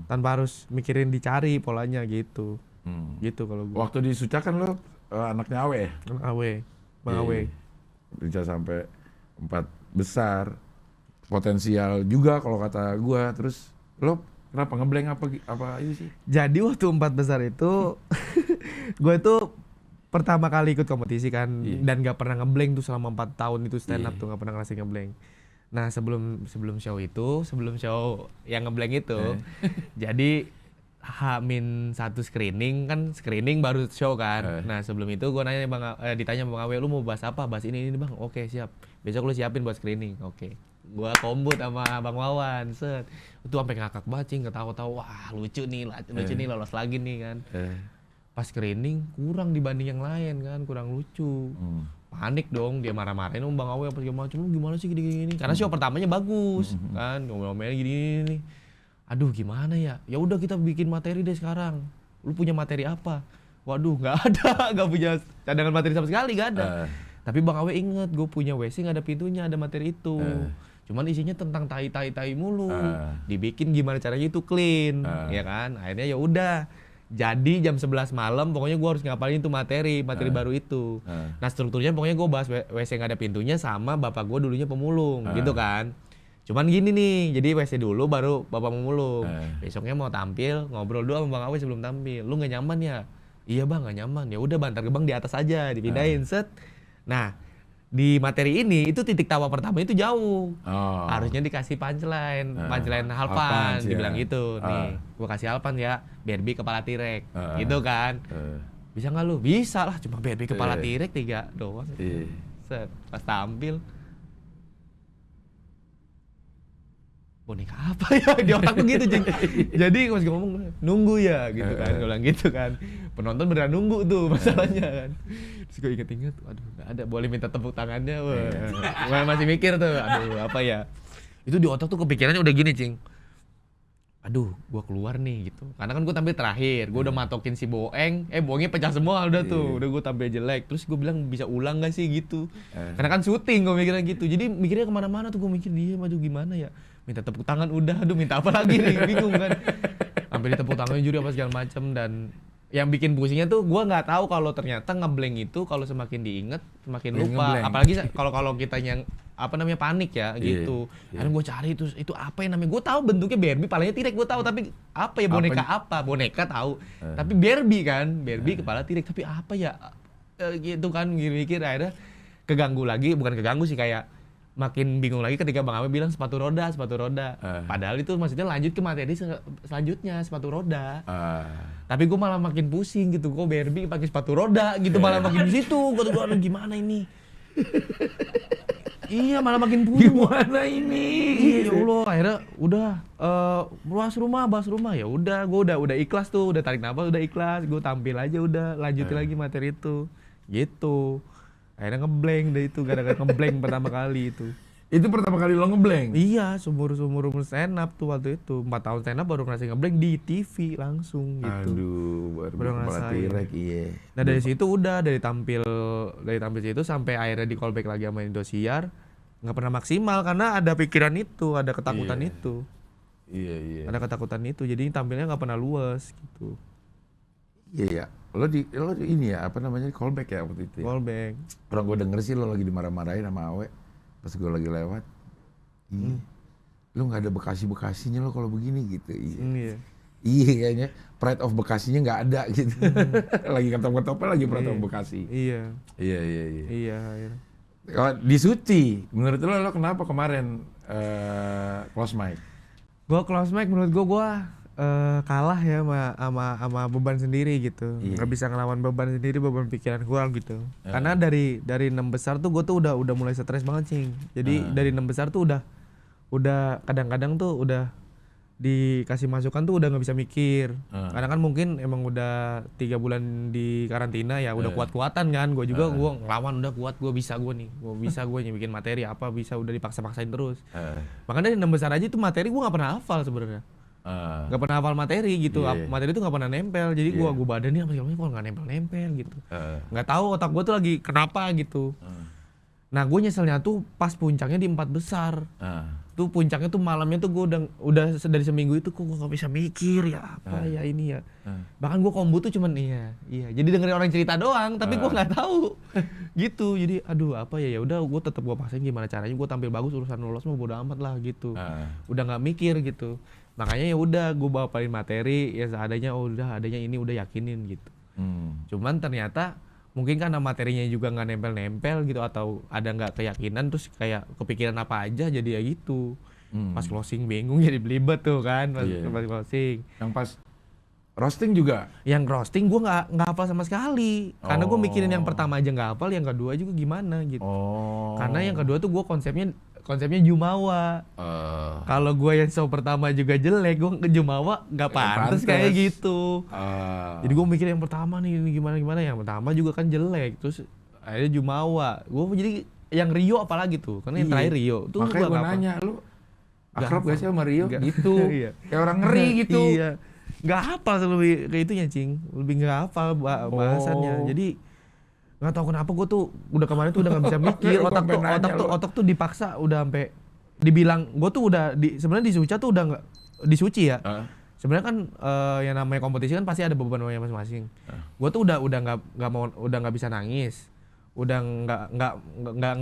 Tanpa harus mikirin dicari polanya gitu. Gitu kalau gue. Waktu di Suca kan lo anaknya Awe ya? Bang Awe. Bisa sampai 4 besar. Potensial juga kalau kata gua. Terus lo kenapa ngeblank apa ini sih? Jadi waktu 4 besar itu gue tuh pertama kali ikut kompetisi kan, dan gak pernah ngeblank tuh selama 4 tahun itu stand up tuh gak pernah ngerasain ngeblank. Nah sebelum show yang ngeblank itu jadi H-1 screening baru show kan. Nah sebelum itu gue nanya ditanya Bang Awe, lu mau bahas apa? Bahas ini Bang. Oke, siap. Besok lu siapin buat screening. Oke. Gua kombut sama Bang Wawan, set. Itu sampai ngakak banget, ketawa-tawa. Wah, lucu nih, lolos lagi nih kan. Pas screening kurang dibanding yang lain kan, kurang lucu. Panik dong, dia marah-marahin Bang Awe apa segala macam. Lu gimana sih gini-gini? Karena show pertamanya bagus, kan. Ngomel-ngomelnya gini-gini. Aduh, gimana ya? Ya udah kita bikin materi deh sekarang. Lu punya materi apa? Waduh, nggak ada, nggak punya cadangan materi sama sekali, nggak ada. Tapi Bang Awe inget, gue punya WC nggak ada pintunya, ada materi itu. Cuman isinya tentang tai mulu. Dibikin gimana caranya itu clean, ya kan? Akhirnya ya udah. Jadi jam 11 malam pokoknya gue harus ngapalin itu materi baru itu. Nah strukturnya pokoknya gue bahas WC nggak ada pintunya sama bapak gue dulunya pemulung, gitu kan. Cuman gini nih, jadi WC dulu baru bapak pemulung. Besoknya mau tampil, ngobrol dulu sama Bang Awe sebelum tampil. Lu nggak nyaman ya? Iya Bang, nggak nyaman. Ya udah bantar gebang di atas aja, dipindahin set. Nah di materi ini itu titik tawa pertama itu jauh. Oh. Harusnya dikasih punchline Halpan, dibilang gitu. Nih, gua kasih Halpan ya, BRB kepala tirek. Gitu kan. Bisa nggak lu? Bisa lah, cuma BRB kepala tirek 3 doang. Set, pas tampil boneka apa ya di otakku gitu, Cing. Jadi pas gue ngomong nunggu ya gitu kan, gue bilang gitu kan. Penonton beneran nunggu tuh masalahnya kan. Terus gue inget-inget, aduh nggak ada, boleh minta tepuk tangannya. Wah, masih mikir tuh, aduh apa ya. Itu di otak tuh kepikirannya udah gini, Cing. Aduh, gue keluar nih gitu. Karena kan gue tampil terakhir, gue udah matokin si Boeng, Boengnya pecah semua udah tuh, udah gue tampil jelek. Terus gue bilang bisa ulang gak sih gitu. Karena kan syuting gue mikirnya gitu. Jadi mikirnya kemana-mana tuh, gue mikir dia, aduh gimana ya. Minta tepuk tangan udah, aduh minta apa lagi nih, bingung kan. Sampai ditepuk tangannya juri apa segala macem. Dan yang bikin pusingnya tuh gue nggak tahu kalau ternyata ngeblank itu kalau semakin diinget semakin lupa. Apalagi kalau kita yang apa namanya panik ya gitu. Akhirnya gue cari itu apa yang namanya, gue tahu bentuknya Barbie, palanya tirek gue tahu, tapi apa ya boneka apa? Boneka tahu, tapi Barbie kan, Barbie kepala tirek, tapi apa ya gitu kan, mikir akhirnya keganggu lagi, bukan keganggu sih, kayak makin bingung lagi ketika Bang Ame bilang sepatu roda. Padahal itu maksudnya lanjut ke materi selanjutnya sepatu roda. Tapi gue malah makin pusing gitu, kok Barbie pakai sepatu roda gitu, malah makin di situ. Gue tuh gimana ini? Iya, malah makin pusing. Gimana ini? Iya, ya Allah, akhirnya udah bahas rumah ya udah, gue udah ikhlas tuh, udah tarik nafas, udah ikhlas, gue tampil aja udah, lanjutin lagi materi itu. Gitu. Akhirnya ngeblank deh itu, gara-gara ngeblank pertama kali itu. Itu pertama kali lo ngeblank? Iya, umur stand up tuh waktu itu. 4 tahun stand up baru ngerasain ngeblank di TV langsung gitu. Aduh, baru ngerasain. Iya. Nah dari situ udah, dari tampil situ sampai akhirnya di callback lagi sama Indosiar, nggak pernah maksimal karena ada pikiran itu, ada ketakutan itu. Iya. Ada ketakutan itu, jadi tampilnya nggak pernah luas gitu. Iya. Lo ini ya, apa namanya, callback ya waktu itu ya? Callback. Orang gue denger sih lo lagi dimarah-marahin sama Awe pas gue lagi lewat. Lo nggak ada Bekasi-Bekasinya lo kalau begini gitu. Iya kayaknya pride of Bekasinya nggak ada gitu. Lagi ketop-ketopnya lagi pride of Bekasi. Iya. Iya. Kalau di Suci, menurut lo kenapa kemarin close mic? Gue close mic menurut gue kalah ya sama beban sendiri gitu. Nggak bisa ngelawan beban sendiri, beban pikiran gue gitu. Karena dari 6 besar tuh gue tuh udah mulai stres banget, Cing. Jadi dari 6 besar tuh udah kadang-kadang tuh udah dikasih masukan tuh udah nggak bisa mikir. Karena kan mungkin emang udah 3 bulan di karantina ya, udah kuat-kuatan kan. Gue juga gue ngelawan, udah kuat, gue bisa gue bikin materi apa bisa, udah dipaksa-paksain terus. Makanya dari 6 besar aja tuh materi gue nggak pernah hafal sebenarnya. Gak pernah hafal materi gitu, materi itu gak pernah nempel, jadi gue badannya apa segala macam kok gak nempel gitu, nggak tahu otak gue tuh lagi kenapa gitu. Nah gue nyeselnya tuh pas puncaknya di 4 besar, tuh puncaknya tuh malamnya tuh gue udah dari seminggu itu kok gue gak bisa mikir ya apa ya ini ya, bahkan gue kombu tuh cuman iya, jadi dengerin orang cerita doang, tapi gue nggak tahu gitu, jadi aduh apa ya udah gue tetap gue paksain gimana caranya gue tampil bagus, urusan lolos mah bodo amat lah gitu, udah nggak mikir gitu. Makanya ya udah gue bapalin materi ya seadanya, udah adanya ini udah yakinin gitu. Cuman ternyata mungkin karena materinya juga nggak nempel-nempel gitu, atau ada nggak keyakinan, terus kayak kepikiran apa aja jadi ya gitu. Pas closing bingung jadi belibet tuh kan pas closing. Yang pas roasting juga? Yang roasting gue nggak hafal sama sekali, karena gue mikirin yang pertama aja nggak hafal, yang kedua juga gimana gitu. Karena yang kedua tuh gue konsepnya Jumawa. Kalau gue yang show pertama juga jelek, gue ke Jumawa nggak pantas kayak gitu. Jadi gue mikir yang pertama nih ini gimana, yang pertama juga kan jelek, terus akhirnya Jumawa. Gue jadi yang Rio apalagi tuh, karena yang terakhir Rio tuh. Makanya gue nanya, lu akrab gak sih sama Rio? Gitu. Kayak orang ngeri gitu. Iya. Nggak hafal lebih kayak itunya, Cing. Lebih nggak hafal bahasannya. Jadi nggak tahu kenapa gue tuh udah kemarin tuh udah nggak bisa mikir. otak tuh dipaksa udah sampai dibilang gue tuh udah sebenarnya di Suca tuh udah nggak di Suci ya. Sebenarnya kan yang namanya kompetisi kan pasti ada beban-bebannya masing-masing. Gue tuh udah nggak bisa nangis, udah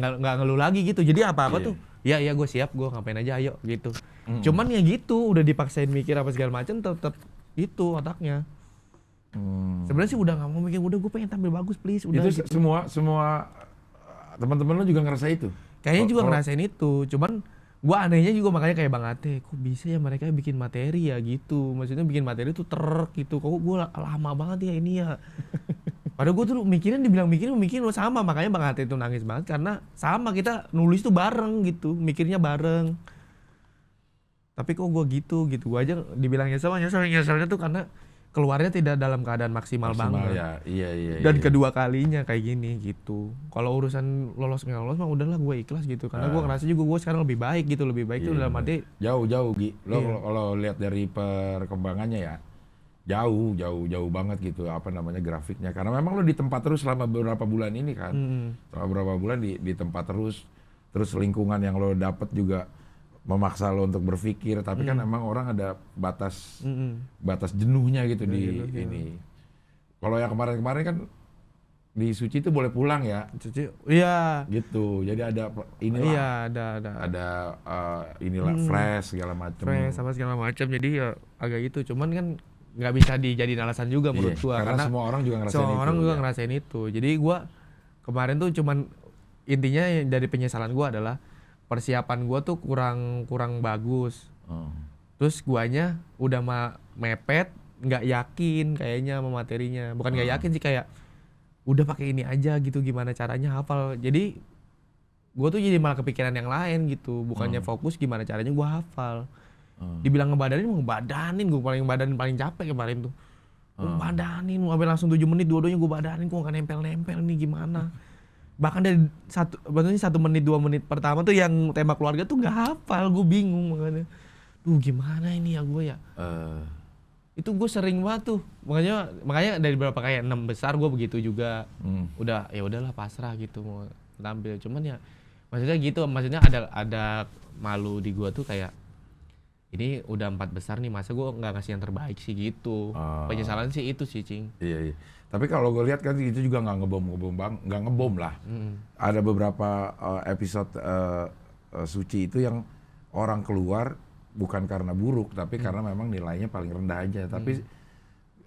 nggak ngeluh lagi gitu. Jadi apa tuh ya gue siap, gue ngapain aja ayo gitu. Cuman ya gitu udah dipaksain mikir apa segala macam, tetap itu otaknya. Sebenarnya sih udah nggak mau mikir, udah gue pengen tampil bagus please. Udah itu gitu. semua teman-teman lu juga ngerasa itu? Kayaknya juga ngerasain itu, cuman gua anehnya juga makanya kayak Bang Ate, kok bisa ya mereka bikin materi ya gitu. Maksudnya bikin materi tuh gitu. Kok gua lama banget ya ini ya. Padahal gua tuh mikirin sama, makanya Bang Ate tuh nangis banget karena sama kita nulis tuh bareng gitu, mikirnya bareng. Tapi kok gua gitu. Gua aja dibilang nyeselnya tuh karena keluarnya tidak dalam keadaan maksimal banget. Ya. Iya. Dan kedua kalinya kayak gini gitu. Kalau urusan lolos nggak lolos mah udahlah gue ikhlas gitu. Karena gue ngerasa juga gue sekarang lebih baik gitu. Lebih baik tuh dalam arti jauh Gi. Kalau lihat dari perkembangannya ya jauh banget gitu grafiknya. Karena memang lo di tempat terus selama beberapa bulan ini kan. Selama beberapa bulan di tempat terus lingkungan yang lo dapet juga memaksa lo untuk berpikir, tapi kan emang orang ada batas jenuhnya gitu ini. Kalau yang kemarin kan di Suci itu boleh pulang ya. Suci, iya. Gitu, jadi ada inilah. Iya, ada inilah fresh segala macam. Fresh sama segala macam, jadi ya agak gitu. Cuman kan nggak bisa dijadiin alasan juga menurut gua. Karena semua orang juga ngerasain itu. Semua orang juga ngerasain itu. Jadi gua kemarin tuh cuman intinya dari penyesalan gua adalah persiapan gua tuh kurang bagus. Terus guanya udah mepet, nggak yakin kayaknya sama materinya. Bukan nggak yakin sih, kayak udah pakai ini aja gitu, gimana caranya hafal. Jadi gua tuh jadi malah kepikiran yang lain gitu. Bukannya fokus gimana caranya gua hafal. Dibilang ngebadanin gua paling capek kemarin tuh. Ngebadanin, sampai langsung 7 menit dua-duanya gua badanin, gua nggak nempel-nempel nih gimana. Bahkan dari 1 menit 2 menit pertama tuh yang tema keluarga tuh nggak hafal, gue bingung makanya. Gimana ini ya gue ya. Itu gue sering banget tuh, makanya dari beberapa kayak 6 besar gue begitu juga. Udah ya udahlah pasrah gitu mau tampil. Cuman ya maksudnya ada malu di gue tuh kayak ini udah 4 besar nih, masa gue nggak ngasih yang terbaik sih gitu. Penyesalan sih itu sih, Cing. Iya. Tapi kalau gue lihat kan itu juga nggak ngebom lah. Ada beberapa episode Suci itu yang orang keluar bukan karena buruk, tapi karena memang nilainya paling rendah aja. Tapi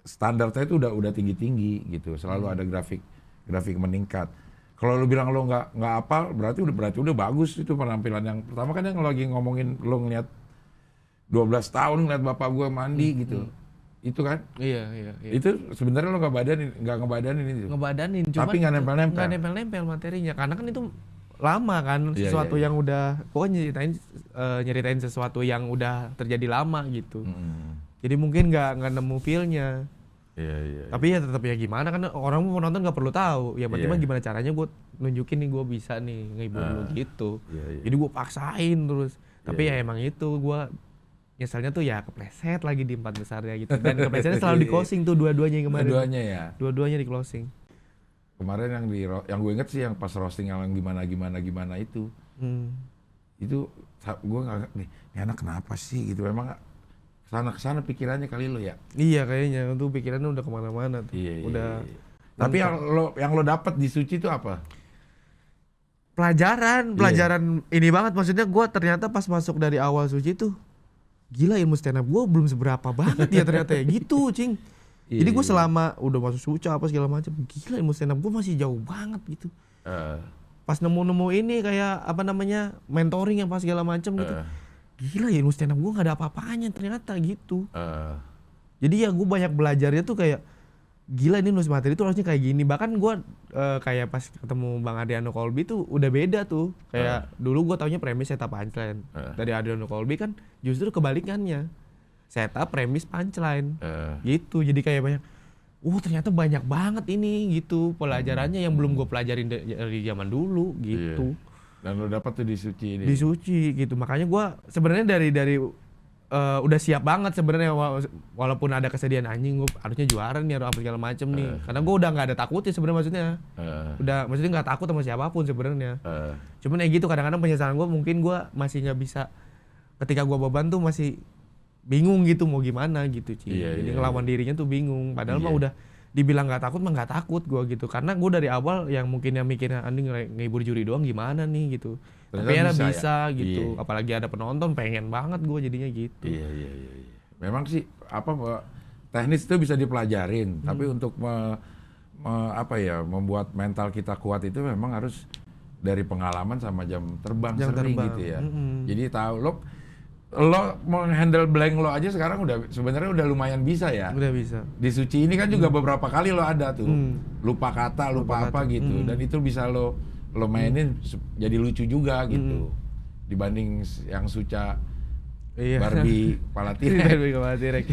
standarnya itu udah tinggi gitu. Selalu ada grafik meningkat. Kalau lu bilang lo nggak hafal, berarti udah bagus itu penampilan yang pertama. Kan yang lagi ngomongin lo ngeliat 12 tahun ngeliat bapak gue mandi gitu. Itu kan? Iya. Itu sebenarnya lo nggak ngebadanin itu. Ngebadanin, tapi nggak nempel-nempel. Nggak nempel-nempel materinya, karena kan itu lama kan, sesuatu yang udah pokoknya nyeritain sesuatu yang udah terjadi lama gitu. Jadi mungkin nggak nemu feel-nya. Iya. Tapi ya tetap ya gimana kan, orang mau nonton nggak perlu tahu. Ya penting gimana caranya gue nunjukin nih gue bisa nih ngehibur lu gitu. Jadi gue paksain terus. Tapi ya emang itu gue nyeselnya tuh ya kepleset lagi di 4 besarnya gitu. Dan keplesetnya selalu di closing tuh dua-duanya yang kemarin. Dua-duanya di closing. Kemarin yang gue inget sih yang pas roasting yang gimana itu. Itu gue nggak nih anak kenapa sih gitu, memang kesana pikirannya kali lo ya. Iya kayaknya tuh pikirannya udah kemana-mana tuh. Iya. Tapi yang lo dapet di Suci itu apa? Pelajaran ini banget, maksudnya gue ternyata pas masuk dari awal Suci tuh gila, ilmu stand up gue belum seberapa banget ya ternyata ya gitu, Cing. Jadi gue selama udah masuk Suca apa segala macam, gila ilmu stand up gue masih jauh banget gitu. Pas nemu ini kayak mentoring yang pas segala macam gitu. Gila ya ilmu stand up gue gak ada apa-apanya ternyata gitu. Jadi ya gue banyak belajarnya tuh kayak gila ini nulis materi tuh harusnya kayak gini. Bahkan gue kayak pas ketemu Bang Adriano Colby tuh udah beda tuh. Kayak dulu gue taunya premis setup punchline. Dari Adriano Colby kan justru kebalikannya, setup premis punchline. Gitu. Jadi kayak banyak, ternyata banyak banget ini gitu pelajarannya yang belum gue pelajarin dari zaman dulu gitu. Dan lo dapet tuh di Suci ini. Di Suci gitu. Makanya gue sebenarnya dari udah siap banget sebenarnya, walaupun ada kesedihan anjing gue harusnya juara nih atau apa segala macem nih, karena gue udah nggak ada takutnya sebenarnya, maksudnya nggak takut sama siapapun sebenarnya. Cuman ya gitu, kadang-kadang penyesalan gue mungkin gue masih nggak bisa, ketika gue beban tuh masih bingung gitu mau gimana gitu jadi ngelawan dirinya tuh bingung, padahal mah udah dibilang nggak takut gue gitu, karena gue dari awal yang mungkin mikirnya anjing ngehibur juri doang gimana nih gitu. Tapi ada bisa gitu. Apalagi ada penonton, pengen banget gue jadinya gitu. Iya. Memang sih teknis itu bisa dipelajarin, tapi untuk membuat mental kita kuat itu memang harus dari pengalaman sama jam terbang Jam sering terbang. gitu ya. Jadi tahu lo mau handle blank lo aja sekarang udah sebenarnya udah lumayan bisa ya. Udah bisa. Di Suci ini kan juga beberapa kali lo ada tuh lupa kata, lupa apa gitu, dan itu bisa lo mainin jadi lucu juga gitu. Dibanding yang Suca Barbie kepala tirek. Barbie kepala tirek.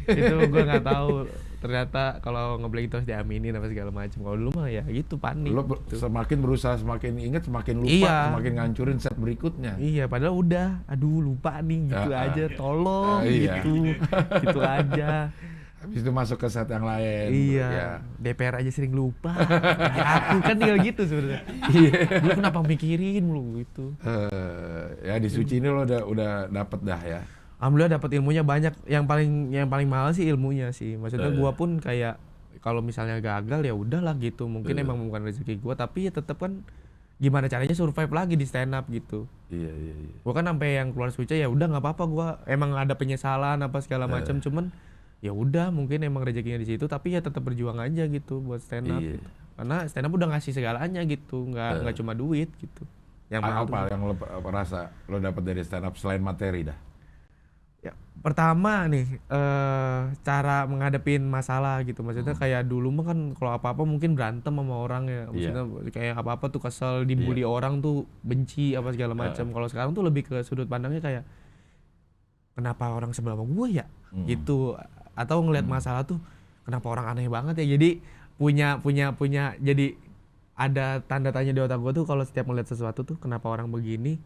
Itu gue nggak tahu. Ternyata kalau ngeblank itu harus diaminin apa segala macam. Kalau dulu mah ya gitu panik. Lo semakin berusaha, semakin inget, semakin lupa, semakin ngancurin set berikutnya. Iya, padahal udah, aduh lupa nih gitu aja, tolong gitu aja. Habis itu masuk ke set yang lain. Iya, ya. DPR aja sering lupa. Ya, aku kan tinggal gitu sebenarnya. Lu kenapa mikirin lu gitu? Ya di Suci ini lo udah dapet dah ya. Alhamdulillah dapat ilmunya banyak. Yang paling mahal sih ilmunya sih. Maksudnya gua pun kayak kalau misalnya gagal ya udahlah gitu. Mungkin emang bukan rezeki gua, tapi ya tetap kan gimana caranya survive lagi di stand up gitu. Iya. Gua kan sampai yang keluar switch ya udah nggak apa-apa, gua emang ada penyesalan apa segala macam, cuman ya udah mungkin emang rezekinya di situ, tapi ya tetap berjuang aja gitu buat stand up. Gitu. Karena stand up udah ngasih segalanya gitu, nggak cuma duit gitu. Yang apa yang lo rasa lo dapat dari stand up selain materi dah? Ya, pertama nih cara menghadapin masalah gitu. Maksudnya kayak dulu mah kan kalau apa-apa mungkin berantem sama orang ya. Maksudnya kayak apa-apa tuh kesel, dibully orang tuh benci apa segala macam. Kalau sekarang tuh lebih ke sudut pandangnya kayak kenapa orang sebelah sama gue ya gitu. Atau ngelihat masalah tuh kenapa orang aneh banget ya. Jadi punya jadi ada tanda tanya di otak gue tuh kalau setiap melihat sesuatu tuh kenapa orang begini.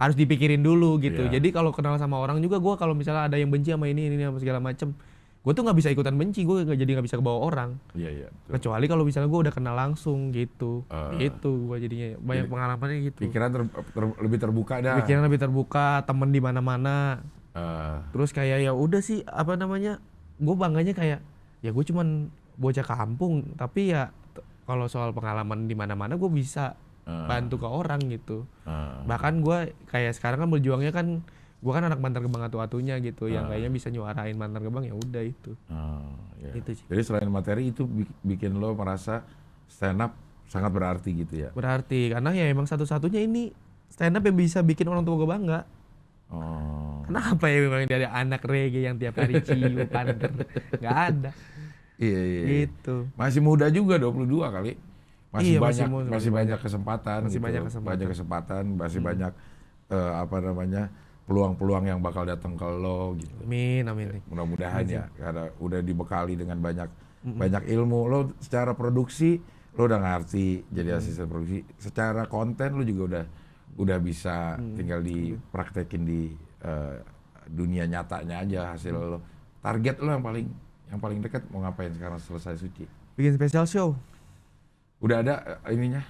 Harus dipikirin dulu gitu. Jadi kalau kenal sama orang juga gue kalau misalnya ada yang benci sama ini apa segala macem, gue tuh nggak bisa ikutan benci, gue jadi nggak bisa kebawa orang. Iya. Kecuali kalau misalnya gue udah kenal langsung gitu. Gitu gue jadinya banyak pengalamannya gitu. Pikiran lebih terbuka dah. Pikiran lebih terbuka, temen di mana-mana. Terus kayak ya udah sih apa namanya, gue bangganya kayak ya gue cuman bocah kampung, tapi ya kalau soal pengalaman di mana-mana gue bisa bantu ke orang gitu. Bahkan gue kayak sekarang kan berjuangnya kan gue kan anak Bantar Gebang atu-atunya gitu, yang kayaknya bisa nyuarain Bantar Gebang ya udah itu. Itu sih. Jadi selain materi itu bikin lo merasa stand up sangat berarti gitu ya? Berarti karena ya emang satu-satunya ini stand up yang bisa bikin orang tua gue bangga. Kenapa ya memang dari anak reggae yang tiap hari cium Bantar nggak ada. Iya. Gitu. Masih muda juga 22 kali. Masih banyak kesempatan. Masih banyak peluang-peluang yang bakal datang ke lo gitu. Amin. Mudah-mudahan ya, karena udah dibekali dengan banyak ilmu. Lo secara produksi lo udah ngerti jadi asisten produksi. Secara konten lo juga udah bisa tinggal dipraktekin di dunia nyatanya aja hasil lo. Target lo yang paling dekat mau ngapain sekarang selesai Suci? Bikin special show. Udah ada ininya,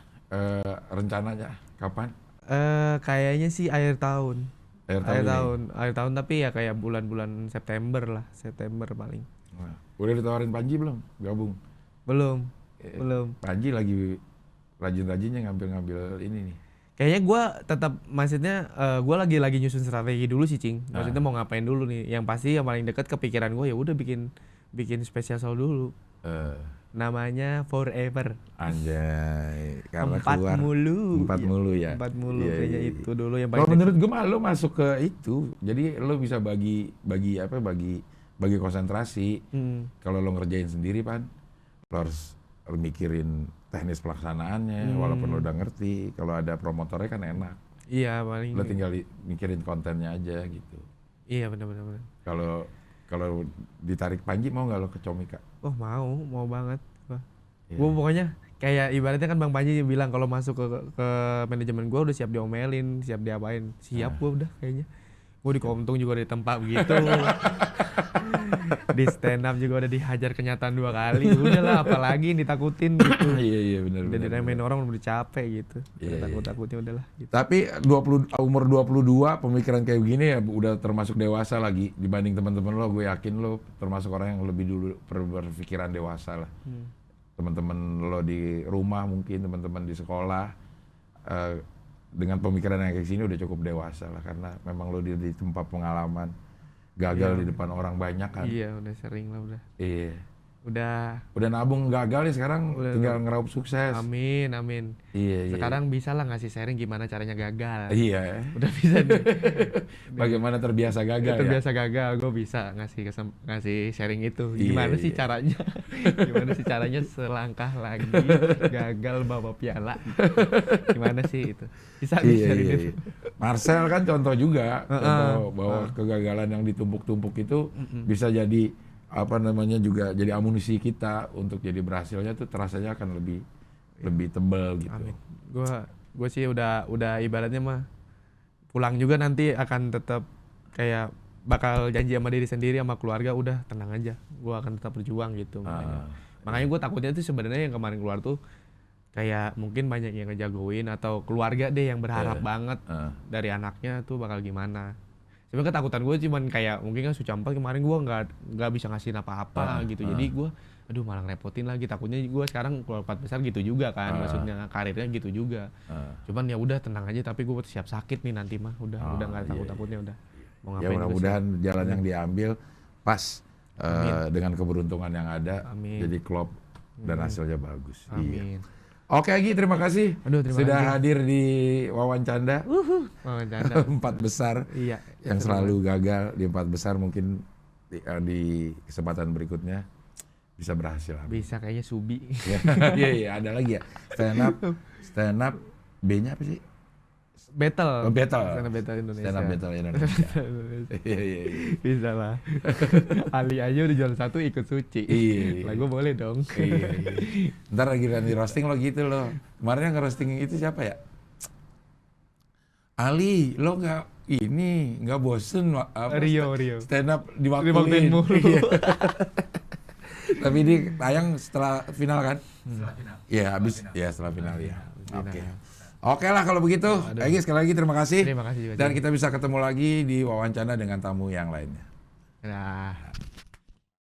rencananya kapan? Kayaknya sih akhir tahun. Akhir tahun tapi ya kayak bulan-bulan September paling. Nah, udah ditawarin Panji belum gabung? Belum. Panji lagi rajin-rajinnya ngambil ini nih. Kayaknya gue tetap, maksudnya gue lagi nyusun strategi dulu sih, Cing. Maksudnya mau ngapain dulu nih? Yang pasti yang paling dekat kepikiran gue ya udah bikin special show dulu. Namanya Forever. Anjay, karena Empat mulu ya. Kayaknya itu dulu yang paling. Kalau menurut gue mah lo masuk ke itu, jadi lo bisa bagi konsentrasi. Kalau lo ngerjain sendiri Pan, lo harus mikirin teknis pelaksanaannya, walaupun lo udah ngerti. Kalau ada promotornya kan enak. Iya paling. Lo tinggal mikirin kontennya aja gitu. Iya benar. Kalau ditarik Panji mau nggak lo ke Comika? Oh mau banget. Gue pokoknya kayak ibaratnya kan Bang Panji bilang kalau masuk ke manajemen gue udah siap diomelin, siap diapain, siap gue udah kayaknya. Gue di Komtung juga di tempat begitu. Di stand up juga udah dihajar kenyataan 2 kali. Udahlah apalagi ditakutin gitu. Iya benar. Udah diremehin orang udah capek gitu. Takut-takutnya udahlah gitu. Tapi umur 22 pemikiran kayak begini ya udah termasuk dewasa lagi dibanding teman-teman lo. Gue yakin lo termasuk orang yang lebih dulu berpikiran dewasa lah. Teman-teman lo di rumah mungkin, teman-teman di sekolah dengan pemikiran yang kayak gini udah cukup dewasa lah, karena memang lo di tempat pengalaman gagal di depan orang banyak kan. Iya udah sering lah udah. Iya. Udah nabung gagal nih sekarang tinggal ngeraup sukses. Amin, amin. Iya. Sekarang bisa lah ngasih sharing gimana caranya gagal. Iya. Udah bisa nih. Bagaimana terbiasa gagal Terbiasa gagal, gue bisa ngasih sharing itu. Gimana sih caranya? Gimana sih caranya selangkah lagi gagal bawa piala? Gimana sih itu? Bisa nih sharing itu. Marcel kan contoh juga, contoh bahwa kegagalan yang ditumpuk-tumpuk itu bisa jadi juga jadi amunisi kita untuk jadi berhasilnya tuh terasanya akan lebih tebal gitu. Amin. Gue sih udah ibaratnya mah pulang juga nanti akan tetap kayak bakal janji sama diri sendiri sama keluarga, udah tenang aja, gue akan tetap berjuang gitu. Makanya gue takutnya tuh sebenarnya yang kemarin keluar tuh kayak mungkin banyak yang ngejagoin atau keluarga deh yang berharap banget dari anaknya tuh bakal gimana. Sebenarnya ketakutan gue cuman kayak mungkin kan Sucampa kemarin gue nggak bisa ngasih apa-apa gitu. Jadi gue aduh malah ngerepotin lagi, takutnya gue sekarang keluar 4 besar gitu juga kan, maksudnya karirnya gitu juga. Cuman ya udah tenang aja, tapi gue siap sakit nih nanti mah, udah nggak takutnya udah mau ngapain. Ya mudah-mudahan jalan yang diambil pas dengan keberuntungan yang ada. Jadi klub dan hasilnya bagus. Amin. Oke Agi, terima kasih. Sudah hadir di Wawancanda. Wawancanda 4 besar. Iya. Yang selalu gagal di 4 besar, mungkin di kesempatan berikutnya bisa berhasil. Bisa kayaknya Subi. Iya, ada lagi ya. Stand up B-nya apa sih? Battle. Stand up battle Indonesia. Iya. Bisa lah. Ali aja udah jual 1 ikut Suci. Iya. Lah gue boleh dong. Iya. Ntar lagi di roasting lo gitu loh. Kemarin yang nge-roasting itu siapa ya? Ali, lo nggak bosen Rio. stand up diwaktuin mulu. Tapi ini tayang setelah final kan? Setelah final. Iya, habis ya setelah final ya. Oke lah kalau begitu. Egi, sekali lagi terima kasih. Terima kasih juga. Dan kita bisa ketemu lagi di Wawancara dengan tamu yang lainnya. Nah.